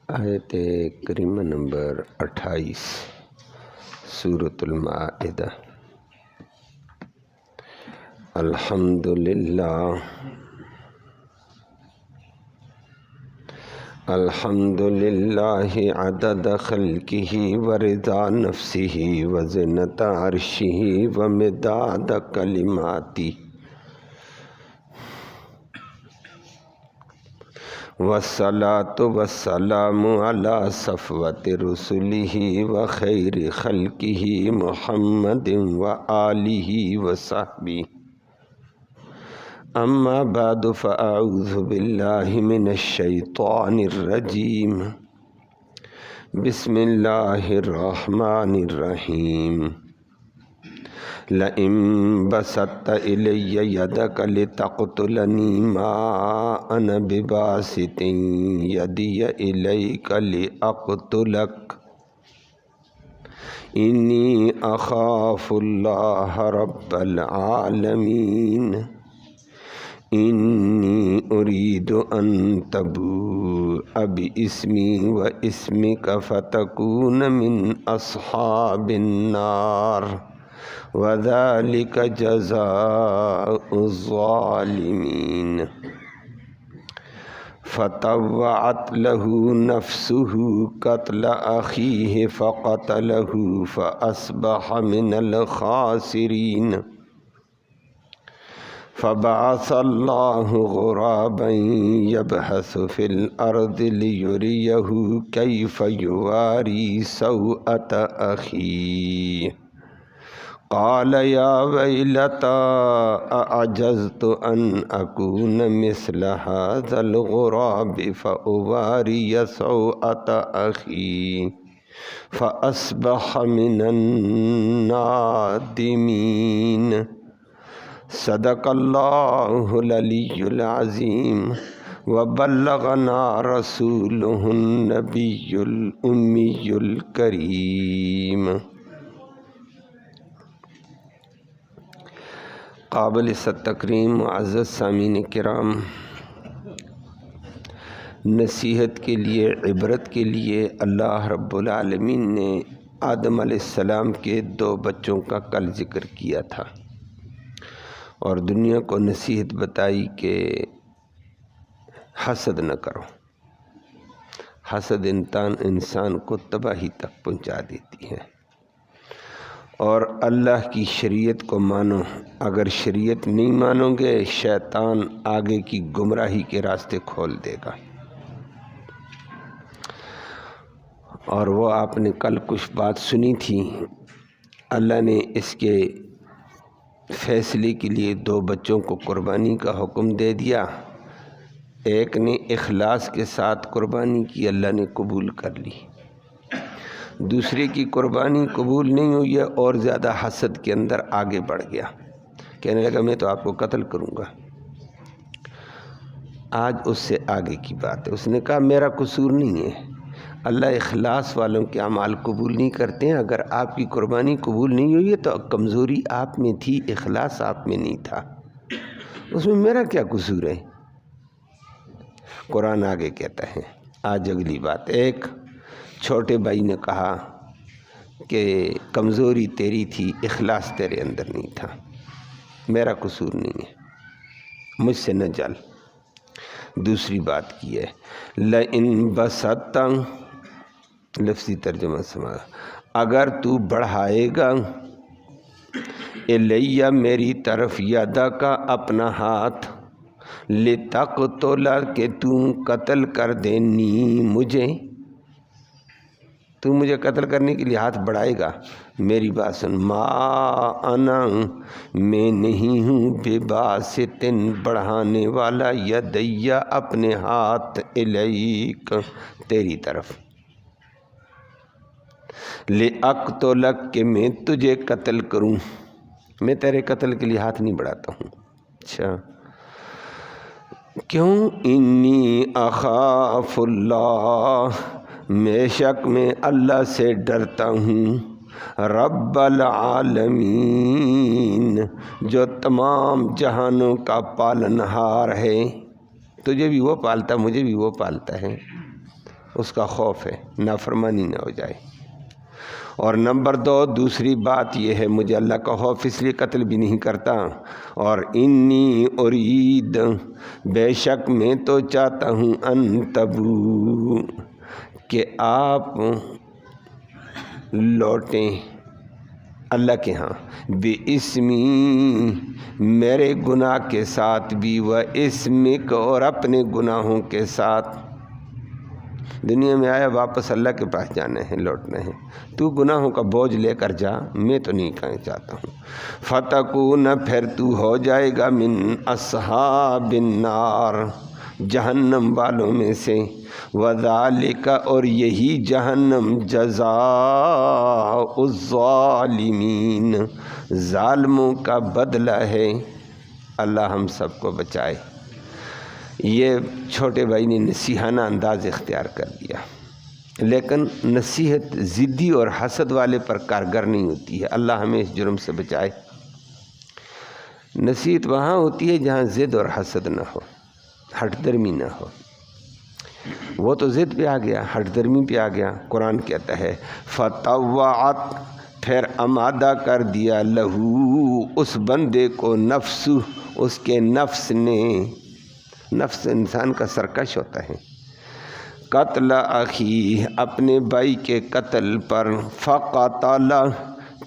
آیت کریمہ نمبر 28 سورۃ المائدہ۔ الحمدللہ عدد خلقہ ورضا نفسہ وزنۃ عرشہ ومداد کلماتہ والصلاۃ والسلام علی صفوۃ رسلہ وخیر خلقہ محمد وآلہ وصحبہ۔ اما بعد فاعوذ باللہ من الشیطان الرجیم۔ بسم اللہ الرحمن الرحیم۔ لئن بسطت الی یدک لتقتلنی ما انا بباسط یدی الیک لاقتلک انی اخاف اللہ رب العالمین۔ انی اريد ان تبوء باسمی واسمک فتکون من اصحاب النار وذلک جزاء الظالمین۔ فطوعت له نفسه قتل اخیہ فقتله فاصبح من الخاسرین۔ فبعث اللہ غرابا یبحث فی الارض لیریہ کیف یواری سوءۃ اخیہ قال یا ویلتی اعجزت ان اکون مثل ھذا الغراب فاواری سوءۃ اخی فاصبح من النادمین۔ صدق اللہ العلی العظیم وبلغنا رسولہ النبی الامی الکریم۔ قابل تکریم معزز سامعین کرام، نصیحت کے لیے، عبرت کے لیے اللہ رب العالمین نے آدم علیہ السلام کے 2 بچوں کا کل ذکر کیا تھا اور دنیا کو نصیحت بتائی کہ حسد نہ کرو۔ حسد انسان کو تباہی تک پہنچا دیتی ہے، اور اللہ کی شریعت کو مانو۔ اگر شریعت نہیں مانو گے، شیطان آگے کی گمراہی کے راستے کھول دے گا۔ اور وہ آپ نے کل کچھ بات سنی تھی، اللہ نے اس کے فیصلے کے لیے 2 بچوں کو قربانی کا حکم دے دیا۔ ایک نے اخلاص کے ساتھ قربانی کی، اللہ نے قبول کر لی۔ دوسرے کی قربانی قبول نہیں ہوئی ہے اور زیادہ حسد کے اندر آگے بڑھ گیا، کہنے لگا میں تو آپ کو قتل کروں گا۔ آج اس سے آگے کی بات ہے، اس نے کہا میرا قصور نہیں ہے، اللہ اخلاص والوں کے اعمال قبول نہیں کرتے ہیں۔ اگر آپ کی قربانی قبول نہیں ہوئی ہے تو کمزوری آپ میں تھی، اخلاص آپ میں نہیں تھا، اس میں میرا کیا قصور ہے؟ قرآن آگے کہتا ہے۔ آج اگلی بات، ایک چھوٹے بھائی نے کہا کہ کمزوری تیری تھی، اخلاص تیرے اندر نہیں تھا، میرا قصور نہیں ہے، مجھ سے نہ جل۔ دوسری بات کی ہے لئن بسطت، لفظی ترجمہ سمجھا، اگر تو بڑھائے گا الیہ میری طرف یدا کا اپنا ہاتھ، لتقتل کہ تو قتل کر دینی مجھے، تو مجھے قتل کرنے کے لیے ہاتھ بڑھائے گا، میری بات سن، ما انا میں نہیں ہوں بباسط بڑھانے والا یدیہ اپنے ہاتھ الیک تیری طرف، لاقتلک کہ میں تجھے قتل کروں، میں تیرے قتل کے لیے ہاتھ نہیں بڑھاتا ہوں۔ اچھا کیوں؟ انی اخاف اللہ، بے شک میں اللہ سے ڈرتا ہوں، رب العالمین جو تمام جہانوں کا پالنہار ہے۔ تجھے بھی وہ پالتا، مجھے بھی وہ پالتا ہے، اس کا خوف ہے نافرمانی نہ ہو جائے۔ اور نمبر 2 دوسری بات یہ ہے مجھے اللہ کا خوف اس لیے قتل بھی نہیں کرتا، اور انی ارید بے شک میں تو چاہتا ہوں ان تبو کہ آپ لوٹیں اللہ کے ہاں بے اسمی میرے گناہ کے ساتھ بھی و اسمک اور اپنے گناہوں کے ساتھ۔ دنیا میں آیا واپس اللہ کے پاس جانا ہے لوٹنا ہے، تو گناہوں کا بوجھ لے کر جا، میں تو نہیں کہنا چاہتا ہوں۔ فتکون پھر تو ہو جائے گا من اصحاب النار جہنم والوں میں سے، وذالک اور یہی جہنم جزاء الظالمین ظالموں کا بدلہ ہے۔ اللہ ہم سب کو بچائے۔ یہ چھوٹے بھائی نے نصیحانہ انداز اختیار کر دیا، لیکن نصیحت ضدی اور حسد والے پر کارگر نہیں ہوتی ہے۔ اللہ ہمیں اس جرم سے بچائے۔ نصیحت وہاں ہوتی ہے جہاں ضد اور حسد نہ ہو، ہٹ درمی نہ ہو۔ وہ تو ضد پہ آ گیا، ہٹ درمی پہ آ گیا۔ قرآن کہتا ہے فطوعت پھر آمادہ کر دیا لہو اس بندے کو نفس اس کے نفس نے، نفس انسان کا سرکش ہوتا ہے، قتل اخی اپنے بھائی کے قتل پر، فقتل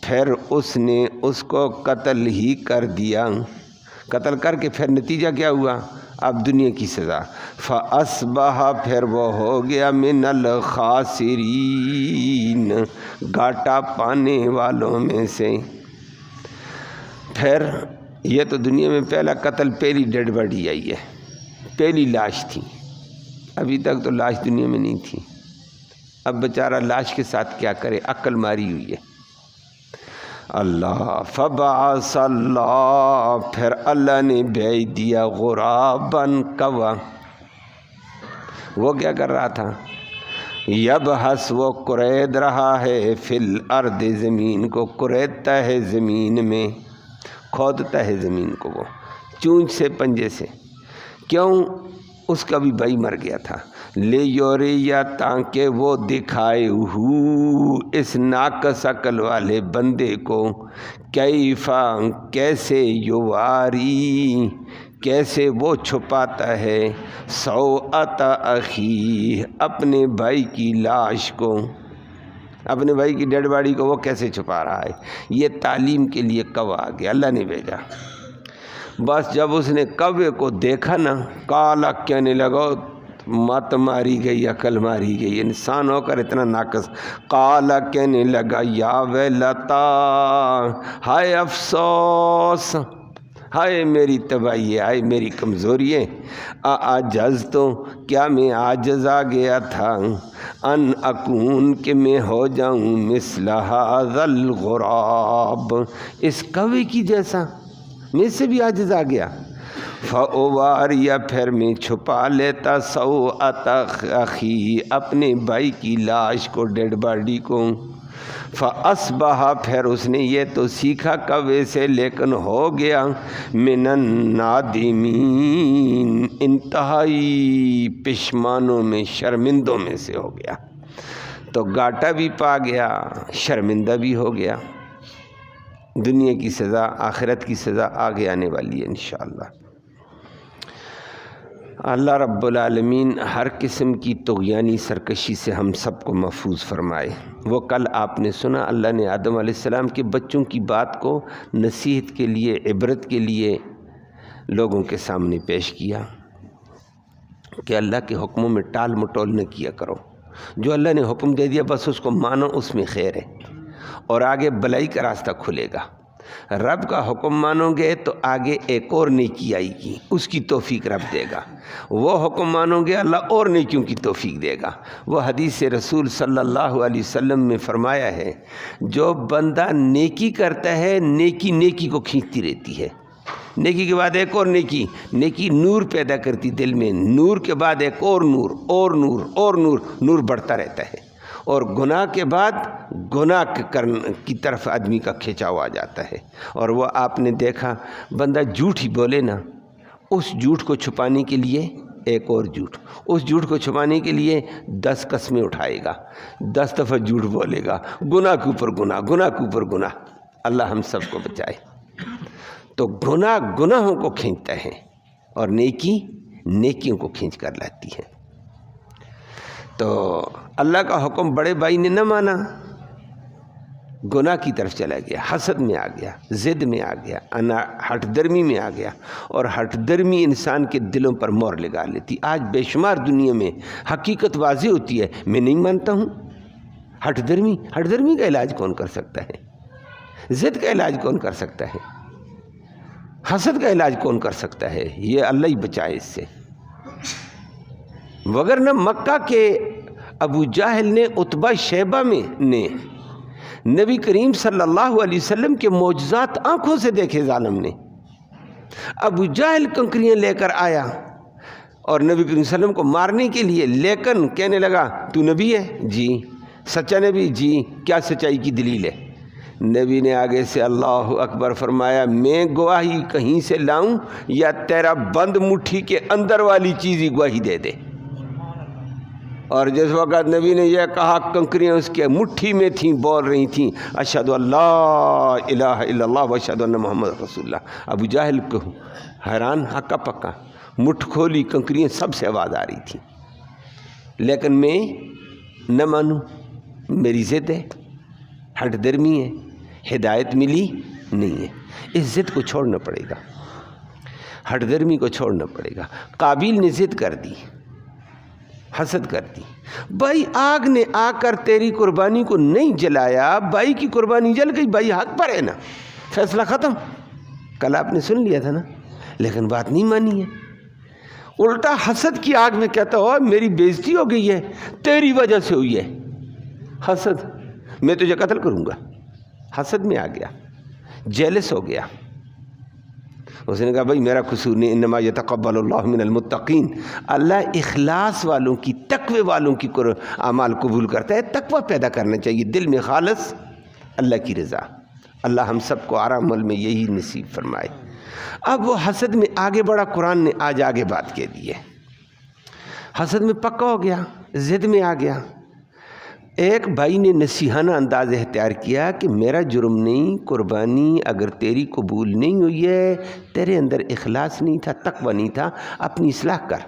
پھر اس نے اس کو قتل ہی کر دیا، قتل کر کے پھر نتیجہ کیا ہوا؟ اب دنیا کی سزا۔ فاصبح پھر وہ ہو گیا من الخاسرین گھاٹا پانے والوں میں سے۔ پھر یہ تو دنیا میں پہلا قتل، پہلی ڈیڈ باڈی آئی ہے، پہلی لاش تھی، ابھی تک تو لاش دنیا میں نہیں تھی۔ اب بیچارہ لاش کے ساتھ کیا کرے، عقل ماری ہوئی ہے۔ اللہ فبعث اللہ پھر اللہ نے بھیج دیا غراباً کوا۔ وہ کیا کر رہا تھا؟ یبحث وہ کرید رہا ہے فی الارض زمین کو، کریدتا ہے زمین میں، کھودتا ہے زمین کو وہ چونچ سے پنجے سے۔ کیوں؟ اس کا بھی بھائی مر گیا تھا۔ لیوریا تاکہ وہ دکھائے اس ناقص عقل والے بندے کو، کیفا کیسے یواری کیسے وہ چھپاتا ہے، سوءت اخی اپنے بھائی کی لاش کو، اپنے بھائی کی ڈیڈ باڈی کو وہ کیسے چھپا رہا ہے۔ یہ تعلیم کے لیے کوا آ گیا، اللہ نے بھیجا۔ بس جب اس نے کوے کو دیکھا نا، کالا کہنے لگا مت ماری گئی، عقل ماری گئی، انسان ہو کر اتنا ناقص۔ کالا کہنے لگا یا ویلتا ہائے افسوس، ہائے میری تباہی، ہائے میری کمزوری ہے۔ اعجز تو کیا میں عاجز آ گیا تھا، ان اکون کہ میں ہو جاؤں مثل ھذا الغراب اس کوے کی جیسا، میں سے بھی عاجز آ گیا۔ فاواریا پھر میں چھپا لیتا سوءت اخی اپنے بھائی کی لاش کو، ڈیڈ باڈی کو۔ فاصبح پھر اس نے یہ تو سیکھا کوے سے، لیکن ہو گیا من النادمین انتہائی پشمانوں میں، شرمندوں میں سے ہو گیا۔ تو گھاٹا بھی پا گیا، شرمندہ بھی ہو گیا۔ دنیا کی سزا، آخرت کی سزا آگے آنے والی ہے انشاءاللہ۔ اللہ رب العالمین ہر قسم کی طغیانی سرکشی سے ہم سب کو محفوظ فرمائے۔ وہ کل آپ نے سنا، اللہ نے آدم علیہ السلام کے بچوں کی بات کو نصیحت کے لیے، عبرت کے لیے لوگوں کے سامنے پیش کیا کہ اللہ کے حکموں میں ٹال مٹول نہ کیا کرو، جو اللہ نے حکم دے دیا بس اس کو مانو، اس میں خیر ہے اور آگے بلائی کا راستہ کھلے گا۔ رب کا حکم مانو گے تو آگے ایک اور نیکی آئے گی، اس کی توفیق رب دے گا۔ وہ حکم مانو گے اللہ اور نیکیوں کی توفیق دے گا۔ وہ حدیث رسول صلی اللہ علیہ وسلم میں فرمایا ہے، جو بندہ نیکی کرتا ہے نیکی نیکی کو کھینچتی رہتی ہے، نیکی کے بعد ایک اور نیکی، نیکی نور پیدا کرتی دل میں، نور کے بعد ایک اور نور، اور نور، اور نور، نور بڑھتا رہتا ہے، اور گناہ کے بعد گناہ کی طرف آدمی کا کھینچاؤ آ جاتا ہے۔ اور وہ آپ نے دیکھا، بندہ جھوٹ ہی بولے نا، اس جھوٹ کو چھپانے کے لیے ایک اور جھوٹ، اس جھوٹ کو چھپانے کے لیے 10 قسمیں اٹھائے گا، 10 دفعہ جھوٹ بولے گا، گناہ کے اوپر گناہ، گناہ کے اوپر گناہ۔ اللہ ہم سب کو بچائے۔ تو گناہ گناہوں کو کھینچتا ہے اور نیکی نیکیوں کو کھینچ کر لاتی ہے۔ تو اللہ کا حکم بڑے بھائی نے نہ مانا، گناہ کی طرف چلا گیا، حسد میں آ گیا، ضد میں آ گیا، ہٹ درمی میں آ گیا، اور ہٹ درمی انسان کے دلوں پر مور لگا لیتی۔ آج بے شمار دنیا میں حقیقت واضح ہوتی ہے، میں نہیں مانتا ہوں۔ ہٹ درمی کا علاج کون کر سکتا ہے؟ ضد کا علاج کون کر سکتا ہے؟ حسد کا علاج کون کر سکتا ہے؟ یہ اللہ ہی بچائے اس سے۔ وگرنہ مکہ کے ابو جہل نے عتبہ شیبہ نے نبی کریم صلی اللہ علیہ وسلم کے معجزات آنکھوں سے دیکھے ظالم نے۔ ابو جہل کنکریاں لے کر آیا اور نبی کریم صلی اللہ علیہ وسلم کو مارنے کے لیے، لیکن کہنے لگا تو نبی ہے؟ جی۔ سچا نبی؟ جی۔ کیا سچائی کی دلیل ہے؟ نبی نے آگے سے اللہ اکبر فرمایا، میں گواہی کہیں سے لاؤں یا تیرا بند مٹھی کے اندر والی چیز ہی گواہی دے دے؟ اور جس وقت نبی نے یہ کہا، کنکریاں اس کے مٹھی میں تھیں، بول رہی تھیں اشہد اللہ الہ الا اللہ و اشہد ان محمد رسول اللہ۔ ابو جہل کو حیران، ہکا پکا، مٹھ کھولی، کنکریاں سب سے آواز آ رہی تھیں، لیکن میں نہ مانوں، میری ضد ہے، ہٹ درمی ہے، ہدایت ملی نہیں ہے۔ اس ضد کو چھوڑنا پڑے گا، ہٹ درمی کو چھوڑنا پڑے گا۔ قابیل نے ضد کر دی، حسد کر دی، بھائی آگ نے آ کر تیری قربانی کو نہیں جلایا، بھائی کی قربانی جل گئی، بھائی حق پر ہے نا، فیصلہ ختم۔ کل آپ نے سن لیا تھا نا، لیکن بات نہیں مانی ہے۔ الٹا حسد کی آگ میں کہتا ہو میری بےزتی ہو گئی ہے، تیری وجہ سے ہوئی ہے۔ حسد، میں تجھے قتل کروں گا۔ حسد میں آ گیا، جیلس ہو گیا۔ اس نے کہا بھائی میرا قصور نہیں، انما یتقبل اللہ من المتقین، اللہ اخلاص والوں کی، تقوی والوں کی اعمال قبول کرتا ہے۔ تقوی پیدا کرنا چاہیے دل میں، خالص اللہ کی رضا۔ اللہ ہم سب کو آرام عمل میں یہی نصیب فرمائے۔ اب وہ حسد میں آگے بڑھا، قرآن نے آج آگے بات کہہ دی ہے۔ حسد میں پکا ہو گیا، ضد میں آ گیا۔ ایک بھائی نے نصیحانہ انداز اختیار کیا کہ میرا جرم نہیں، قربانی اگر تیری قبول نہیں ہوئی ہے، تیرے اندر اخلاص نہیں تھا، تقوی نہیں تھا، اپنی اصلاح کر،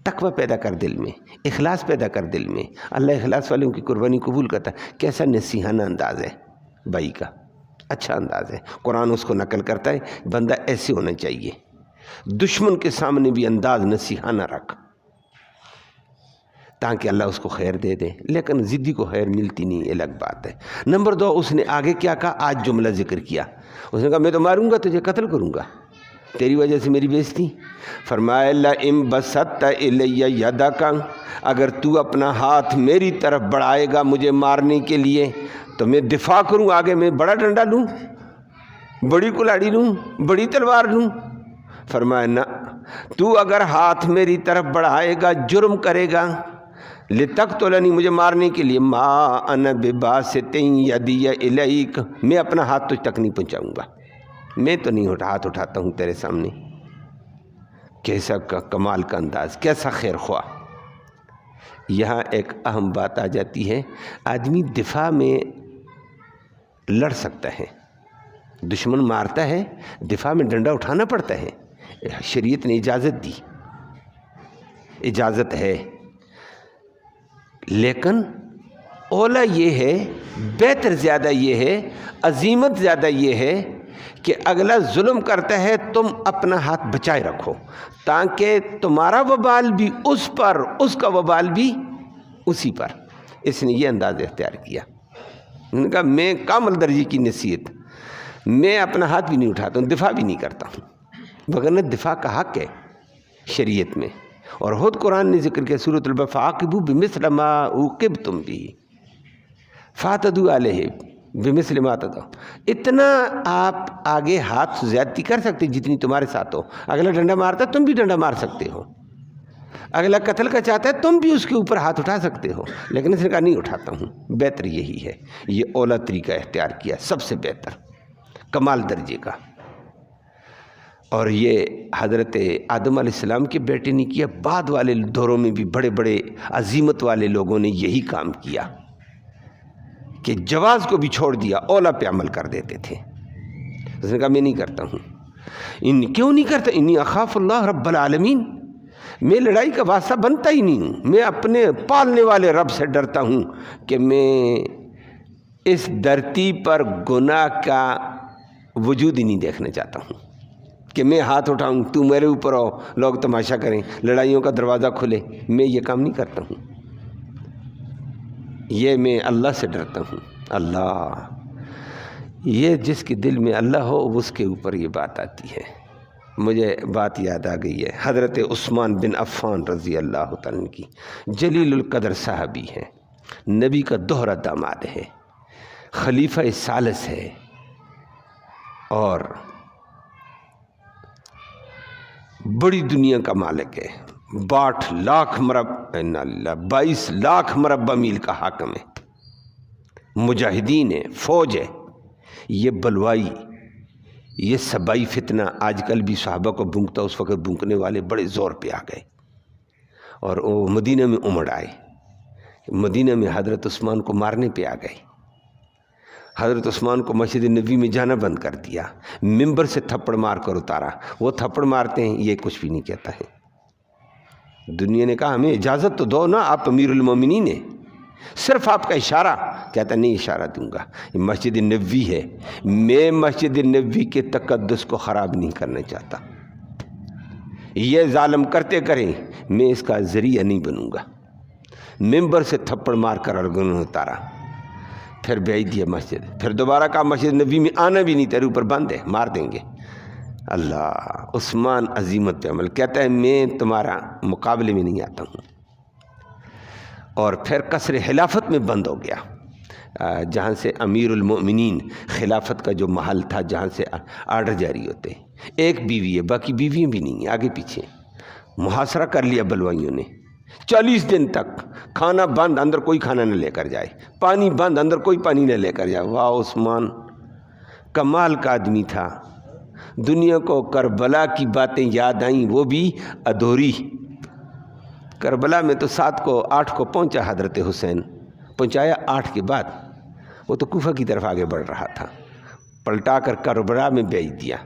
تقوی پیدا کر دل میں، اخلاص پیدا کر دل میں، اللہ اخلاص والوں کی قربانی قبول کرتا ہے۔ کیسا نصیحانہ انداز ہے بھائی کا، اچھا انداز ہے، قرآن اس کو نقل کرتا ہے۔ بندہ ایسے ہونا چاہیے، دشمن کے سامنے بھی انداز نصیحانہ رکھ تاکہ اللہ اس کو خیر دے دے، لیکن ضدی کو خیر ملتی نہیں، الگ بات ہے۔ نمبر 2، اس نے آگے کیا کہا؟ آج جملہ ذکر کیا، اس نے کہا میں تو ماروں گا، تجھے قتل کروں گا، تیری وجہ سے میری بےزتی۔ فرمایا لئن بسطت الی یدک، اگر تو اپنا ہاتھ میری طرف بڑھائے گا مجھے مارنے کے لیے تو میں دفاع کروں، آگے میں بڑا ڈنڈا لوں، بڑی کلاڑی لوں، بڑی تلوار لوں۔ فرمایا نہ، تو اگر ہاتھ میری طرف بڑھائے گا، جرم کرے گا، لتقتلنی، مجھے مارنے کے لیے، ما انا بباسط یدی الیک، میں اپنا ہاتھ تجھ تک نہیں پہنچاؤں گا، میں تو نہیں ہاتھ اٹھاتا ہوں تیرے سامنے۔ کیسا کمال کا انداز، کیسا خیر خواہ۔ یہاں ایک اہم بات آ جاتی ہے، آدمی دفاع میں لڑ سکتا ہے، دشمن مارتا ہے، دفاع میں ڈنڈا اٹھانا پڑتا ہے، شریعت نے اجازت دی، اجازت ہے، لیکن اولا یہ ہے، بہتر زیادہ یہ ہے، عظیمت زیادہ یہ ہے کہ اگلا ظلم کرتا ہے، تم اپنا ہاتھ بچائے رکھو تاکہ تمہارا وبال بھی اس پر، اس کا وبال بھی اسی پر۔ اس نے یہ انداز اختیار کیا، انہوں نے کہا میں کامل درجے کی نصیحت، میں اپنا ہاتھ بھی نہیں اٹھاتا ہوں، دفاع بھی نہیں کرتا ہوں، وگرنہ دفاع کا حق ہے شریعت میں۔ اور خود قرآن نے ذکر کیا سورۃ البقرہ، فعاقبوا بمثل ما عوقبتم به فاعتدوا علیہ بمثل ما اعتدوا۔ اتنا آپ آگے ہاتھ زیادتی کر سکتے جتنی تمہارے ساتھ ہو، اگلا ڈنڈا مارتا ہے تم بھی ڈنڈا مار سکتے ہو، اگلا قتل کا چاہتا ہے تم بھی اس کے اوپر ہاتھ اٹھا سکتے ہو، لیکن اس نے کہا نہیں اٹھاتا ہوں۔ بہتر یہی ہے، یہ اولا طریقہ اختیار کیا، سب سے بہتر، کمال درجے کا۔ اور یہ حضرت آدم علیہ السلام کے بیٹے نے کیا، بعد والے دوروں میں بھی بڑے بڑے عظیمت والے لوگوں نے یہی کام کیا کہ جواز کو بھی چھوڑ دیا، اولا پہ عمل کر دیتے تھے۔ اس نے کہا میں نہیں کرتا ہوں۔ کیوں نہیں کرتا؟ انی اخاف اللہ رب العالمین، میں لڑائی کا واسطہ بنتا ہی نہیں ہوں، میں اپنے پالنے والے رب سے ڈرتا ہوں کہ میں اس دھرتی پر گناہ کا وجود ہی نہیں دیکھنا چاہتا ہوں کہ میں ہاتھ اٹھاؤں، تو میرے اوپر آؤ، لوگ تماشا کریں، لڑائیوں کا دروازہ کھلے۔ میں یہ کام نہیں کرتا ہوں، یہ میں اللہ سے ڈرتا ہوں۔ اللہ، یہ جس کے دل میں اللہ ہو اس کے اوپر یہ بات آتی ہے۔ مجھے بات یاد آ گئی ہے، حضرت عثمان بن عفان رضی اللہ تعالیٰ کی، جلیل القدر صحابی ہے، نبی کا دوہرا داماد ہے، خلیفہ ثالث ہے، اور بڑی دنیا کا مالک ہے، 22 لاکھ مربع میل کا حاکم ہے، مجاہدین ہے، فوج ہے۔ یہ بلوائی، یہ سبائی فتنہ آج کل بھی صحابہ کو بھونکتا، اس وقت بھونکنے والے بڑے زور پہ آ گئے اور وہ مدینہ میں امڑ آئے، مدینہ میں حضرت عثمان کو مارنے پہ آ گئے۔ حضرت عثمان کو مسجد نبی میں جانا بند کر دیا، ممبر سے تھپڑ مار کر اتارا۔ وہ تھپڑ مارتے ہیں، یہ کچھ بھی نہیں کہتا ہے۔ دنیا نے کہا ہمیں اجازت تو دو نا، آپ امیر المومنین ہیں، صرف آپ کا اشارہ۔ کہتا نہیں اشارہ دوں گا، یہ مسجد نبوی ہے، میں مسجد نبوی کے تقدس کو خراب نہیں کرنا چاہتا، یہ ظالم کرتے کریں، میں اس کا ذریعہ نہیں بنوں گا۔ ممبر سے تھپڑ مار کر ارگن اتارا، پھر بھیج دیا مسجد، پھر دوبارہ کہا مسجد نبی میں آنا بھی نہیں، تیرے اوپر بند ہے، مار دیں گے۔ اللہ، عثمان عظیمت پہ عمل، کہتا ہے میں تمہارا مقابلے میں نہیں آتا ہوں۔ اور پھر قصر خلافت میں بند ہو گیا، جہاں سے امیر المؤمنین خلافت کا جو محل تھا، جہاں سے آرڈر جاری ہوتے، ایک بیوی ہے، باقی بیویاں بھی نہیں ہیں، آگے پیچھے محاصرہ کر لیا بلوائیوں نے۔ 40 دن تک کھانا بند، اندر کوئی کھانا نہ لے کر جائے، پانی بند، اندر کوئی پانی نہ لے کر جائے۔ واہ، عثمان کمال کا آدمی تھا۔ دنیا کو کربلا کی باتیں یاد آئیں، وہ بھی ادھوری۔ کربلا میں تو 7 کو 8 کو پہنچا حضرت حسین، پہنچایا 8 کے بعد، وہ تو کوفہ کی طرف آگے بڑھ رہا تھا، پلٹا کر کربلا میں بھیج دیا۔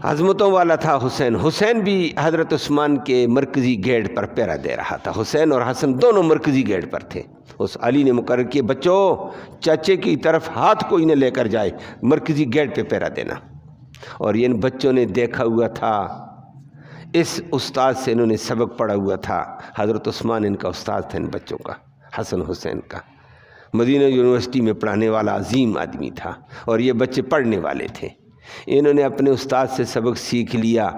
عظمتوں والا تھا حسین۔ حسین بھی حضرت عثمان کے مرکزی گیٹ پر پہرا دے رہا تھا، حسین اور حسن دونوں مرکزی گیٹ پر تھے۔ اس علی نے مقرر کیا، بچوں چاچے کی طرف ہاتھ کوئی نہ لے کر جائے، مرکزی گیٹ پہ پہرا دینا۔ اور یہ ان بچوں نے دیکھا ہوا تھا، اس استاد سے انہوں نے سبق پڑھا ہوا تھا۔ حضرت عثمان ان کا استاد تھا، ان بچوں کا، حسن حسین کا، مدینہ یونیورسٹی میں پڑھانے والا عظیم آدمی تھا، اور یہ بچے پڑھنے والے تھے۔ انہوں نے اپنے استاد سے سبق سیکھ لیا،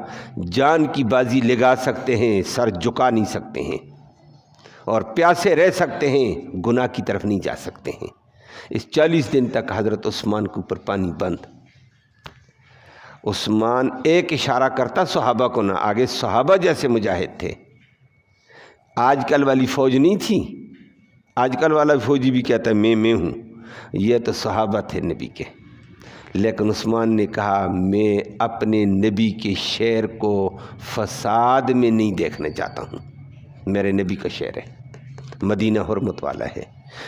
جان کی بازی لگا سکتے ہیں، سر جھکا نہیں سکتے ہیں، اور پیاسے رہ سکتے ہیں، گناہ کی طرف نہیں جا سکتے ہیں۔ اس 40 دن تک حضرت عثمان کے اوپر پانی بند۔ عثمان ایک اشارہ کرتا صحابہ کو نہ، آگے صحابہ جیسے مجاہد تھے۔ آج کل والی فوج نہیں تھی، آج کل والا فوجی بھی کہتا ہے میں ہوں، یہ تو صحابہ تھے نبی کے۔ لیکن عثمان نے کہا میں اپنے نبی کے شعر کو فساد میں نہیں دیکھنا چاہتا ہوں، میرے نبی کا شعر ہے، مدینہ حرمت والا ہے،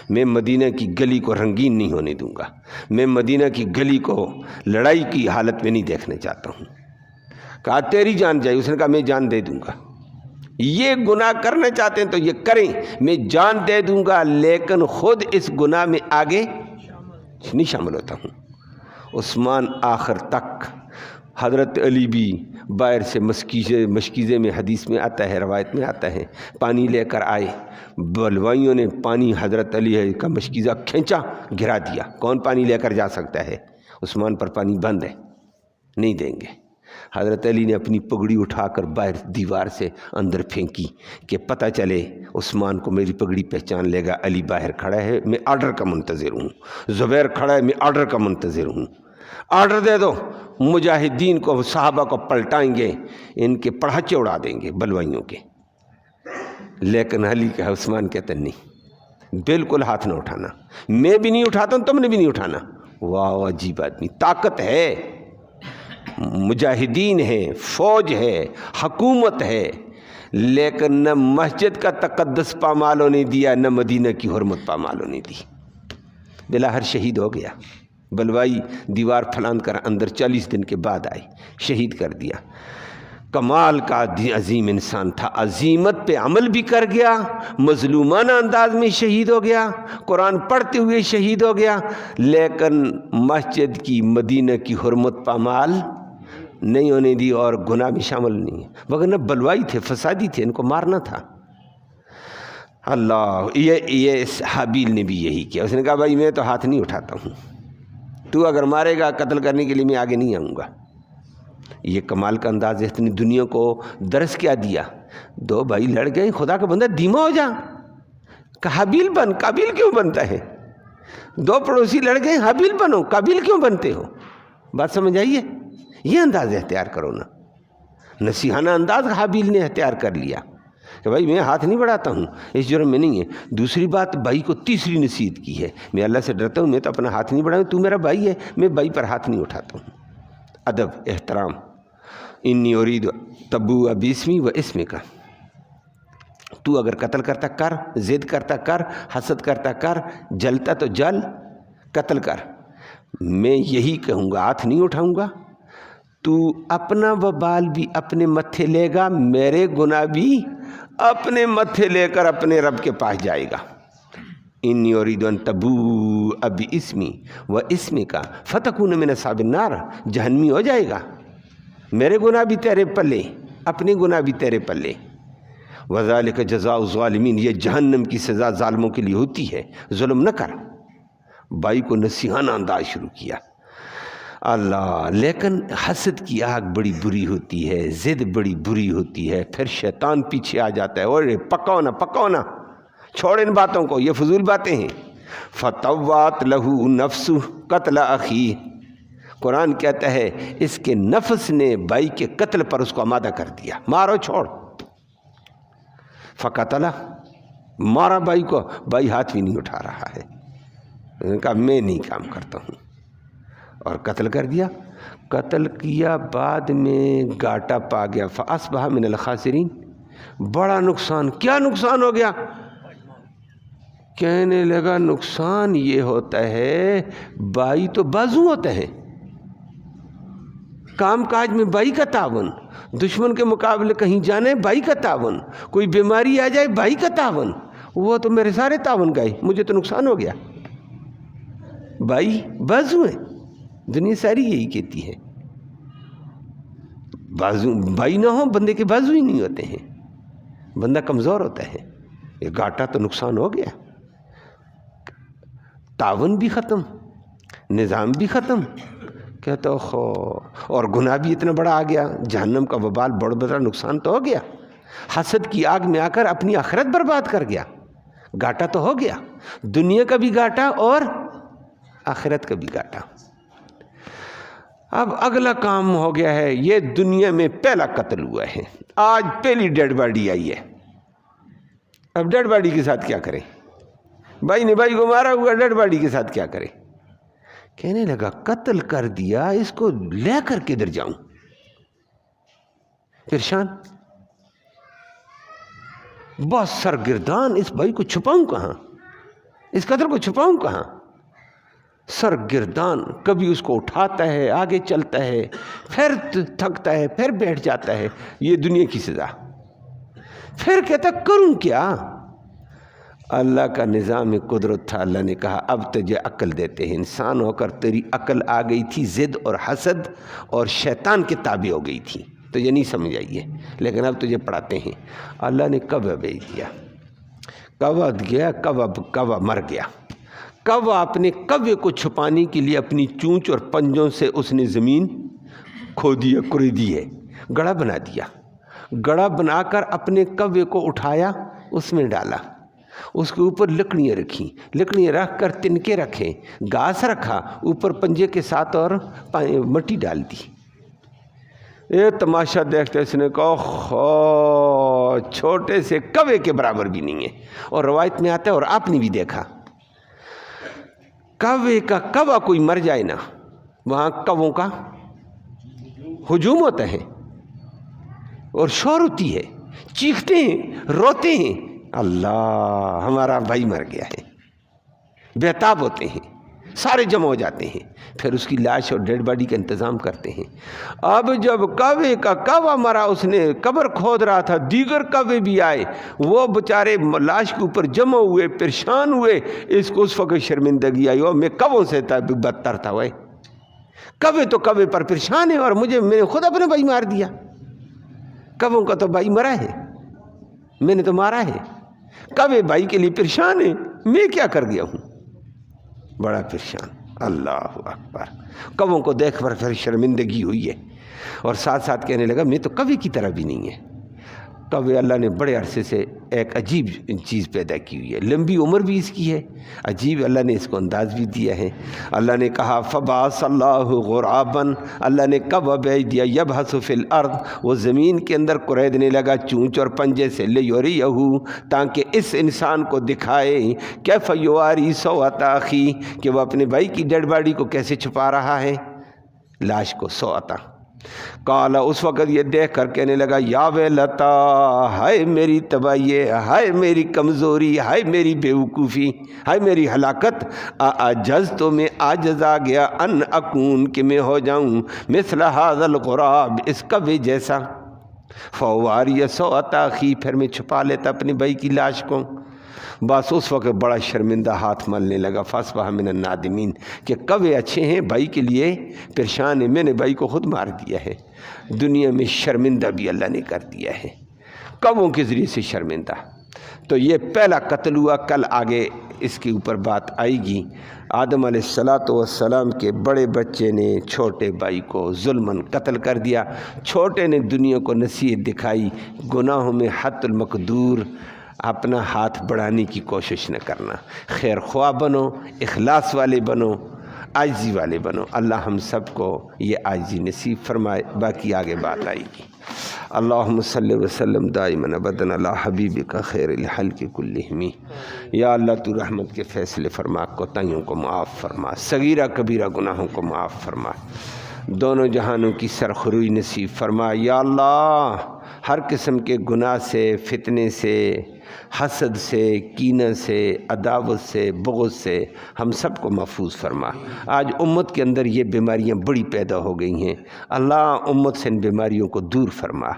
میں مدینہ کی گلی کو رنگین نہیں ہونے دوں گا، میں مدینہ کی گلی کو لڑائی کی حالت میں نہیں دیکھنا چاہتا ہوں۔ کہا تیری جان جائے، اس نے کہا میں جان دے دوں گا، یہ گناہ کرنا چاہتے ہیں تو یہ کریں، میں جان دے دوں گا، لیکن خود اس گناہ میں آگے نہیں شامل ہوتا ہوں۔ عثمان آخر تک، حضرت علی بھی باہر سے مشکیزے میں حدیث میں آتا ہے، روایت میں آتا ہے، پانی لے کر آئے، بلوائیوں نے پانی حضرت علی کا مشکیزہ کھینچا، گرا دیا۔ کون پانی لے کر جا سکتا ہے؟ عثمان پر پانی بند ہے، نہیں دیں گے۔ حضرت علی نے اپنی پگڑی اٹھا کر باہر دیوار سے اندر پھینکی کہ پتہ چلے عثمان کو میری پگڑی پہچان لے گا۔ علی باہر کھڑا ہے، میں آرڈر کا منتظر ہوں۔ زبیر کھڑا ہے، میں آرڈر کا منتظر ہوں۔ آرڈر دے دو، مجاہدین کو، صحابہ کو پلٹائیں گے، ان کے پڑھاچے اڑا دیں گے بلوائیوں کے۔ لیکن علی کا، عثمان کہتے نہیں، بالکل ہاتھ نہ اٹھانا، میں بھی نہیں اٹھاتا ہوں، تم نے بھی نہیں اٹھانا۔ واہ عجیب آدمی، طاقت ہے، مجاہدین ہیں، فوج ہے، حکومت ہے، لیکن نہ مسجد کا تقدس پامال ہونے دیا، نہ مدینہ کی حرمت پامال ہونے دی۔ بلاہر شہید ہو گیا، بلوائی دیوار پھلان کر اندر 40 دن کے بعد آئی، شہید کر دیا۔ کمال کا عظیم انسان تھا، عظیمت پہ عمل بھی کر گیا، مظلومانہ انداز میں شہید ہو گیا، قرآن پڑھتے ہوئے شہید ہو گیا، لیکن مسجد کی، مدینہ کی حرمت پامال نہیں ہونے دی اور گناہ بھی شامل نہیں ہے، وگرنہ بلوائی تھے، فسادی تھے، ان کو مارنا تھا۔ اللہ، یہ حابیل نے بھی یہی کیا، اس نے کہا بھائی میں تو ہاتھ نہیں اٹھاتا ہوں، تو اگر مارے گا قتل کرنے کے لیے میں آگے نہیں آؤں گا۔ یہ کمال کا انداز ہے، اتنی دنیا کو درس کیا دیا۔ دو بھائی لڑ گئے، خدا کا بندہ دھیما ہو جا، حابیل بن، قابیل کیوں بنتا ہے؟ دو پڑوسی لڑ گئے، حابیل بنو، قابیل کیوں بنتے ہو؟ بات سمجھ آئیے؟ یہ انداز اختیار کرو نا، نصیحانہ انداز حابیل نے اختیار کر لیا کہ بھائی میں ہاتھ نہیں بڑھاتا ہوں، اس جرم میں نہیں ہے۔ دوسری بات، بھائی کو تیسری نصیحت کی ہے، میں اللہ سے ڈرتا ہوں، میں تو اپنا ہاتھ نہیں بڑھاؤں، تو میرا بھائی ہے، میں بھائی پر ہاتھ نہیں اٹھاتا ہوں۔ ادب، احترام۔ انی ارید تبوء باسمی و اسمک، تو اگر قتل کرتا کر، ضد کرتا کر، حسد کرتا کر، جلتا تو جل، قتل کر، میں یہی کہوں گا، ہاتھ نہیں اٹھاؤں گا، تو اپنا وبال بھی اپنے متھے لے گا، میرے گناہ بھی اپنے متھے لے کر اپنے رب کے پاس جائے گا۔ انی ارید ان تبوء باسمی و اسمک فتکون من اصحاب النار، جہنمی ہو جائے گا، میرے گناہ بھی تیرے پلے، اپنے گناہ بھی تیرے پلے۔ وذالک جزاء الظالمین، یہ جہنم کی سزا ظالموں کے لیے ہوتی ہے، ظلم نہ کر۔ بھائی کو نصیحانہ انداز شروع کیا۔ اللہ، لیکن حسد کی آگ بڑی بری ہوتی ہے، ضد بڑی بری ہوتی ہے، پھر شیطان پیچھے آ جاتا ہے، اور پکاؤ نا، چھوڑ ان باتوں کو، یہ فضول باتیں ہیں۔ فطوعت لہ نفسہ قتل اخیہ، قرآن کہتا ہے اس کے نفس نے بھائی کے قتل پر اس کو آمادہ کر دیا، مارو چھوڑ۔ فقتلہ، مارا بھائی کو، بھائی ہاتھ بھی نہیں اٹھا رہا ہے، انہوں نے کہا میں نہیں کام کرتا ہوں، اور قتل کر دیا۔ قتل کیا، بعد میں گاٹا پا گیا، فاصبح من الخاسرین، بڑا نقصان۔ کیا نقصان ہو گیا؟ کہنے لگا نقصان یہ ہوتا ہے، بھائی تو بازو ہوتا ہے، کام کاج میں بھائی کا تعاون، دشمن کے مقابلے کہیں جانے بھائی کا تعاون، کوئی بیماری آ جائے بھائی کا تعاون، وہ تو میرے سارے تعاون گئے، مجھے تو نقصان ہو گیا۔ بھائی بازو ہیں، دنیا ساری یہی کہتی ہے، بازو بھائی نہ ہو بندے کے بازو ہی نہیں ہوتے ہیں، بندہ کمزور ہوتا ہے۔ یہ گھاٹا تو نقصان ہو گیا، تعاون بھی ختم، نظام بھی ختم، کہتا خو، اور گناہ بھی اتنا بڑا آ گیا، جہنم کا وبال بڑا بڑا نقصان تو ہو گیا، حسد کی آگ میں آ کر اپنی آخرت برباد کر گیا، گھاٹا تو ہو گیا، دنیا کا بھی گھاٹا اور آخرت کا بھی گھاٹا۔ اب اگلا کام ہو گیا ہے، یہ دنیا میں پہلا قتل ہوا ہے، آج پہلی ڈیڈ باڈی آئی ہے، اب ڈیڈ باڈی کے ساتھ کیا کریں؟ بھائی نے بھائی کو مارا ہوا، ڈیڈ باڈی کے ساتھ کیا کریں؟ کہنے لگا قتل کر دیا، اس کو لے کر کدھر جاؤں؟ پریشان، بہت سرگردان، اس بھائی کو چھپاؤں کہاں، اس قتل کو چھپاؤں کہاں؟ سرگردان، کبھی اس کو اٹھاتا ہے، آگے چلتا ہے، پھر تھکتا ہے، پھر بیٹھ جاتا ہے، یہ دنیا کی سزا۔ پھر کہتا کروں کیا؟ اللہ کا نظام قدرت تھا، اللہ نے کہا اب تجھے عقل دیتے ہیں، انسان ہو کر تیری عقل آ گئی تھی ضد اور حسد اور شیطان کے تابع ہو گئی تھی، تجھے نہیں سمجھ آئیے، لیکن اب تجھے پڑھاتے ہیں۔ اللہ نے کوہ بھیج دیا، کوہ گیا، کوہ مر گیا، کوہ اپنے کوے کو چھپانے کے لیے اپنی چونچ اور پنجوں سے اس نے زمین کھودی ہے، کریدی ہے، گڑھا بنا دیا، گڑھا بنا کر اپنے کوے کو اٹھایا، اس میں ڈالا، اس کے اوپر لکڑیاں رکھیں، لکڑیاں رکھ کر تنکے رکھے، گھاس رکھا، اوپر پنجے کے ساتھ اور مٹی ڈال دی۔ یہ تماشا دیکھتے اس نے کہا خو، چھوٹے سے کوے کے برابر بھی نہیں ہے، اور روایت میں آتا ہے اور آپ نے بھی دیکھا، کوے کا کوہ کوئی مر جائے نا، وہاں کووں کا ہجوم ہوتا ہے اور شور ہوتی ہے، چیختے ہیں، روتے ہیں، اللہ ہمارا بھائی مر گیا ہے، بےتاب ہوتے ہیں، سارے جمع ہو جاتے ہیں، پھر اس کی لاش اور ڈیڈ باڈی کا انتظام کرتے ہیں۔ اب جب کوے کا کوہ مرا، اس نے قبر کھود رہا تھا، دیگر کوے بھی آئے، وہ بچارے لاش کے اوپر جمع ہوئے، پریشان ہوئے۔ اس کو اس وقت شرمندگی آئی، اور میں کووں سے بدتر تھا، وہ کوے تو کوے پر پریشان ہے، اور میں نے خود اپنے بھائی مار دیا۔ کووں کا تو بھائی مرا ہے، میں نے تو مارا ہے، کوے بھائی کے لیے پریشان ہے، میں کیا کر گیا ہوں؟ بڑا پریشان۔ اللہ اکبر۔ کووں کو دیکھ کر پھر شرمندگی ہوئی ہے، اور ساتھ ساتھ کہنے لگا میں تو کوے کی طرح بھی نہیں ہے۔ کوے اللہ نے بڑے عرصے سے ایک عجیب چیز پیدا کی ہوئی ہے، لمبی عمر بھی اس کی ہے، عجیب اللہ نے اس کو انداز بھی دیا ہے۔ اللہ نے کہا فبعث اللہ غرابا، اللہ نے کوہ بھیج دیا، یبحث فی الارض، وہ زمین کے اندر کریدنے لگا چونچ اور پنجے سے، لیریہ، تاکہ اس انسان کو دکھائے، کیف یواری سوءۃ اخی، کہ وہ اپنے بھائی کی ڈیڈ باڈی کو کیسے چھپا رہا ہے، لاش کو، سوءۃ۔ قال، اس وقت یہ دیکھ کر کہنے لگا یا ویلتا، ہائے میری تباہی، ہائے میری کمزوری، ہائے میری بیوقوفی، ہائے میری ہلاکت، اعجز تو میں عاجز آ گیا، ان اکون، کہ میں ہو جاؤں، مثل ھذا الغراب، اس کوے جیسا، فواری سوءۃ اخی، پھر میں چھپا لیتا اپنے بھائی کی لاش کو۔ بس اس وقت بڑا شرمندہ ہاتھ ملنے لگا، فاصبح من النادمین، کہ کوے اچھے ہیں، بھائی کے لیے پریشان ہے، میں نے بھائی کو خود مار دیا ہے، دنیا میں شرمندہ بھی اللہ نے کر دیا ہے، کووں کے ذریعے سے شرمندہ۔ تو یہ پہلا قتل ہوا، کل آگے اس کے اوپر بات آئے گی۔ آدم علیہ السلام کے بڑے بچے نے چھوٹے بھائی کو ظلماً قتل کر دیا، چھوٹے نے دنیا کو نصیحت دکھائی، گناہوں میں حد المقدور اپنا ہاتھ بڑھانے کی کوشش نہ کرنا، خیر خواہ بنو، اخلاص والے بنو، عاجزی والے بنو۔ اللہ ہم سب کو یہ عاجزی نصیب فرمائے، باقی آگے بات آئے گی۔ اللہم صلی وسلم دائما ابدا علی حبیبک خیر الخلق کلہم۔ یا اللہ تو رحمت کے فیصلے فرما، کوتاہیوں کو معاف فرما، صغیرہ کبیرہ گناہوں کو معاف فرما، دونوں جہانوں کی سرخروئی نصیب فرما۔ یا اللہ ہر قسم کے گناہ سے، فتنے سے، حسد سے، کینہ سے، عداوت سے، بغض سے ہم سب کو محفوظ فرما۔ آج امت کے اندر یہ بیماریاں بڑی پیدا ہو گئی ہیں، اللہ امت سے ان بیماریوں کو دور فرما،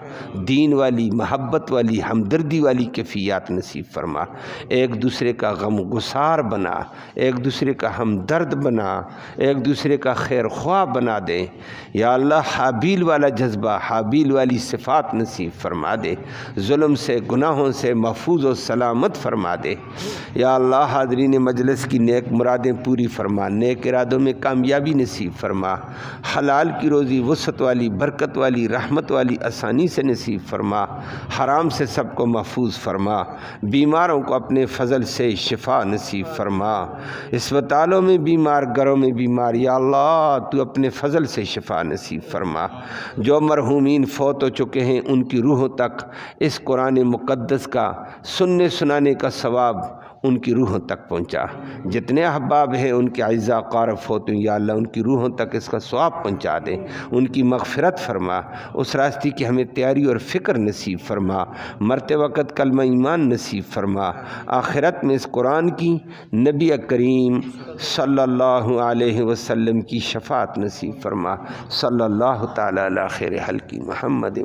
دین والی، محبت والی، ہمدردی والی کیفیات نصیب فرما، ایک دوسرے کا غم گسار بنا، ایک دوسرے کا ہمدرد بنا، ایک دوسرے کا خیر خواہ بنا دے۔ یا اللہ حابیل والا جذبہ، حابیل والی صفات نصیب فرما دے، ظلم سے، گناہوں سے محفوظ و سلامت فرما دے۔ یا اللہ حاضرین مجلس کی نیک مرادیں پوری فرما، نیک ارادوں میں کامیابی نصیب فرما، حلال کی روزی وسعت والی، برکت والی، رحمت والی آسانی سے نصیب فرما، حرام سے سب کو محفوظ فرما، بیماروں کو اپنے فضل سے شفا نصیب فرما، اسپتالوں میں بیمار، گھروں میں بیمار، یا اللہ تو اپنے فضل سے شفا نصیب فرما۔ جو مرحومین فوت ہو چکے ہیں ان کی روحوں تک اس قرآن مقدس کا سننے سنانے کا ثواب ان کی روحوں تک پہنچا، جتنے احباب ہیں ان کے اعزاء اقارب فوت ہوئے، یا اللہ ان کی روحوں تک اس کا ثواب پہنچا دے، ان کی مغفرت فرما، اس راستے کی ہمیں تیاری اور فکر نصیب فرما، مرتے وقت کلمہ ایمان نصیب فرما، آخرت میں اس قرآن کی، نبی کریم صلی اللہ علیہ وسلم کی شفاعت نصیب فرما۔ صلی اللہ تعالی علی خیر خلق محمد۔